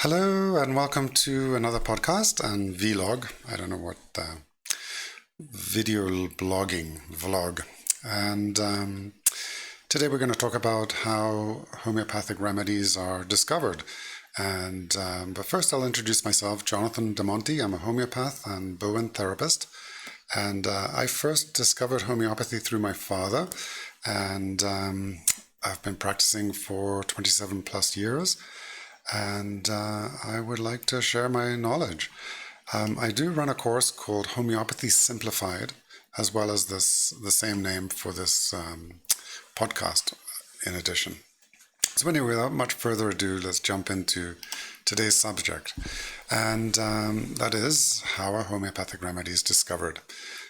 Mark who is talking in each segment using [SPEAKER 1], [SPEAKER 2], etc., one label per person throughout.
[SPEAKER 1] Hello and welcome to another podcast and vlog. I don't know what video blogging vlog. And today we're going to talk about how homeopathic remedies are discovered. And but first I'll introduce myself, Jonathan DeMonte. I'm a homeopath and Bowen therapist. And I first discovered homeopathy through my father. And I've been practicing for 27 plus years. And I would like to share my knowledge. I do run a course called Homeopathy Simplified, as well as the same name for this podcast in addition. So anyway, without much further ado, let's jump into today's subject. And that is how are homeopathic remedies discovered.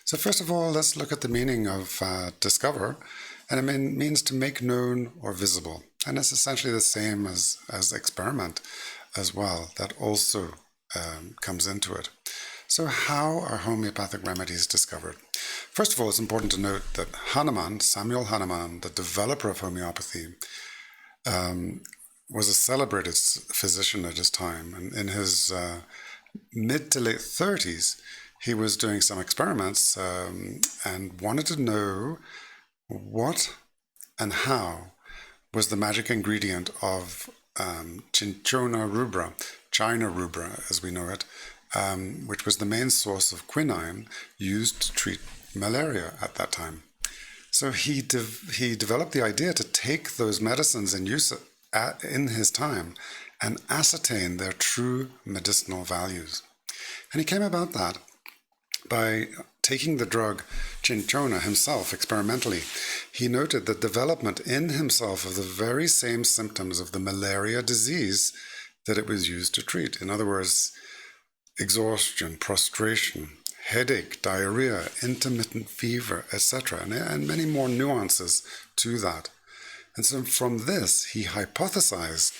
[SPEAKER 1] So first of all, let's look at the meaning of discover. And it means to make known or visible. And it's essentially the same as experiment as well. That also comes into it. So how are homeopathic remedies discovered? First of all, it's important to note that Samuel Hahnemann, the developer of homeopathy, was a celebrated physician at his time. And in his mid to late 30s, he was doing some experiments and wanted to know what and how was the magic ingredient of Cinchona rubra, China rubra as we know it, which was the main source of quinine used to treat malaria at that time. So he developed the idea to take those medicines in use in his time and ascertain their true medicinal values. And he came about that by taking the drug cinchona himself experimentally. He noted the development in himself of the very same symptoms of the malaria disease that it was used to treat. In other words, exhaustion, prostration, headache, diarrhea, intermittent fever, etc., and many more nuances to that. And so from this, he hypothesized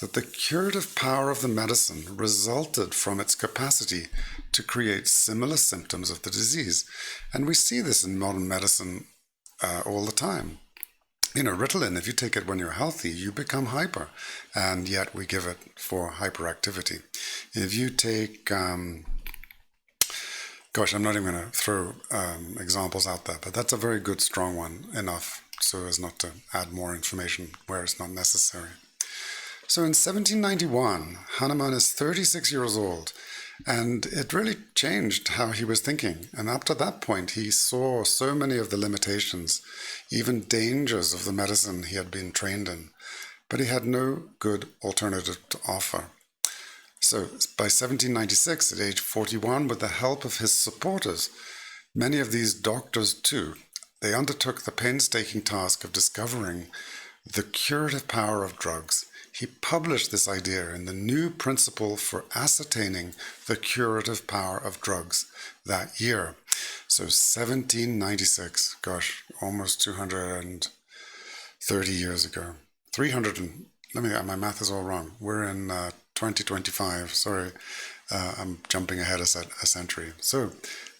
[SPEAKER 1] that the curative power of the medicine resulted from its capacity to create similar symptoms of the disease. And we see this in modern medicine all the time. You know, Ritalin, if you take it when you're healthy, you become hyper, and yet we give it for hyperactivity. If you take, I'm not even going to throw examples out there, but that's a very good, strong one, enough so as not to add more information where it's not necessary. So in 1791, Hahnemann is 36 years old, and it really changed how he was thinking. And up to that point, he saw so many of the limitations, even dangers of the medicine he had been trained in, but he had no good alternative to offer. So by 1796, at age 41, with the help of his supporters, many of these doctors too, they undertook the painstaking task of discovering the curative power of drugs. He published this idea in the New Principle for Ascertaining the Curative Power of Drugs that year. So 1796, almost 230 years ago. 300 and, my math is all wrong. We're in 2025, sorry, I'm jumping ahead a century. So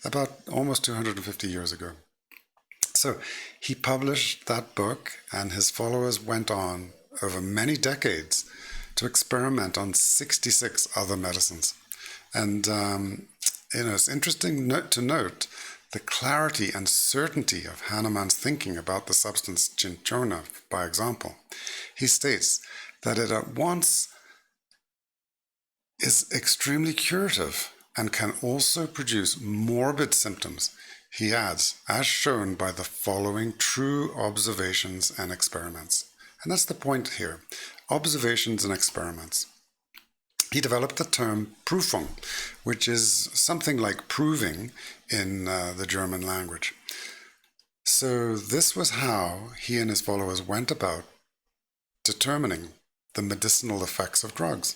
[SPEAKER 1] about almost 250 years ago. So he published that book, and his followers went on over many decades to experiment on 66 other medicines. And, it's interesting to note the clarity and certainty of Hahnemann's thinking about the substance cinchona, by example. He states that it at once is extremely curative and can also produce morbid symptoms. He adds, as shown by the following true observations and experiments. And that's the point here, observations and experiments. He developed the term Prüfung, which is something like proving in the German language. So this was how he and his followers went about determining the medicinal effects of drugs.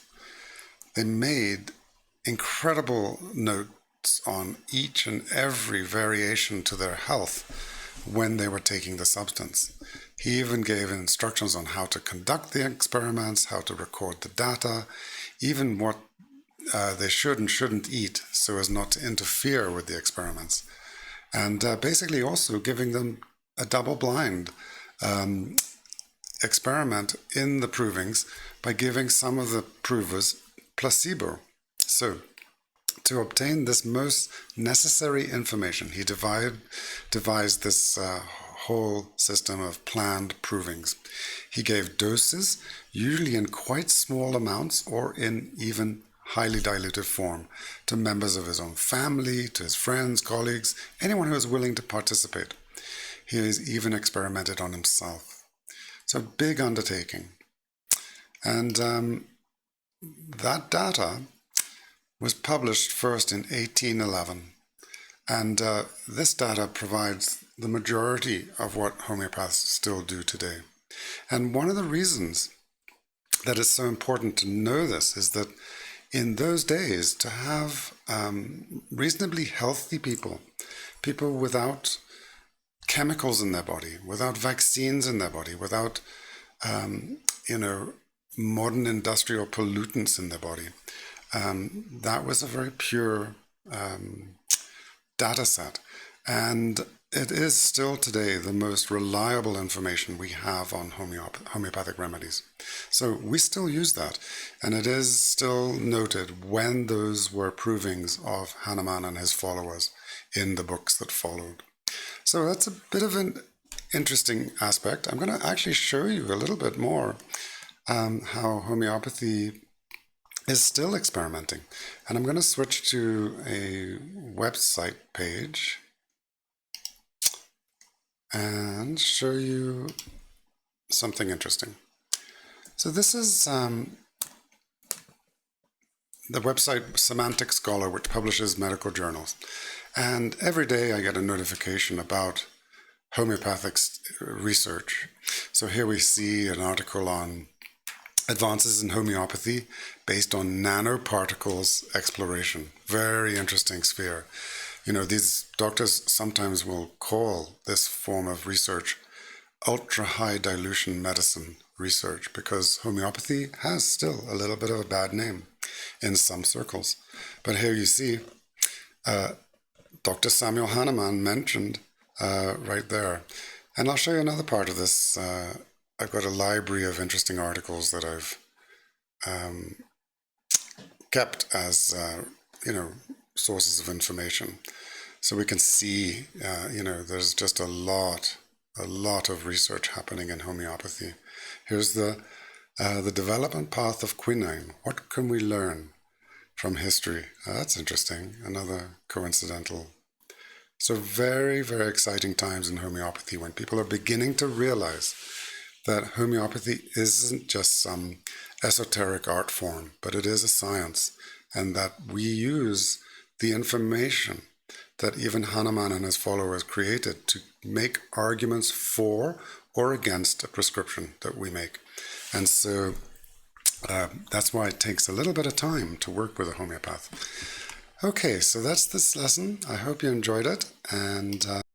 [SPEAKER 1] They made incredible notes on each and every variation to their health when they were taking the substance. He even gave instructions on how to conduct the experiments, how to record the data, even what they should and shouldn't eat so as not to interfere with the experiments. And basically also giving them a double-blind experiment in the provings by giving some of the provers placebo. So, to obtain this most necessary information, he devised this whole system of planned provings. He gave doses, usually in quite small amounts or in even highly diluted form, to members of his own family, to his friends, colleagues, anyone who was willing to participate. He has even experimented on himself. So, big undertaking. And that data was published first in 1811. And this data provides the majority of what homeopaths still do today. And one of the reasons that it's so important to know this is that in those days, to have reasonably healthy people, people without chemicals in their body, without vaccines in their body, without, modern industrial pollutants in their body, that was a very pure data set. And it is still today the most reliable information we have on homeopathic remedies. So we still use that. And it is still noted when those were provings of Hahnemann and his followers in the books that followed. So that's a bit of an interesting aspect. I'm going to actually show you a little bit more how homeopathy is still experimenting. And I'm going to switch to a website page and show you something interesting. So this is the website Semantic Scholar, which publishes medical journals. And every day I get a notification about homeopathic research. So here we see an article on advances in homeopathy based on nanoparticles exploration. Very interesting sphere. These doctors sometimes will call this form of research ultra-high dilution medicine research because homeopathy has still a little bit of a bad name in some circles. But here you see Dr. Samuel Hahnemann mentioned right there. And I'll show you another part of this. I've got a library of interesting articles that I've kept as, sources of information. So we can see, there's just a lot of research happening in homeopathy. Here's the development path of quinine. What can we learn from history? That's interesting. Another coincidental. So very, very exciting times in homeopathy when people are beginning to realize that homeopathy isn't just some esoteric art form, but it is a science, and that we use the information that even Hahnemann and his followers created to make arguments for or against a prescription that we make. And so that's why it takes a little bit of time to work with a homeopath. Okay, so that's this lesson. I hope you enjoyed it, and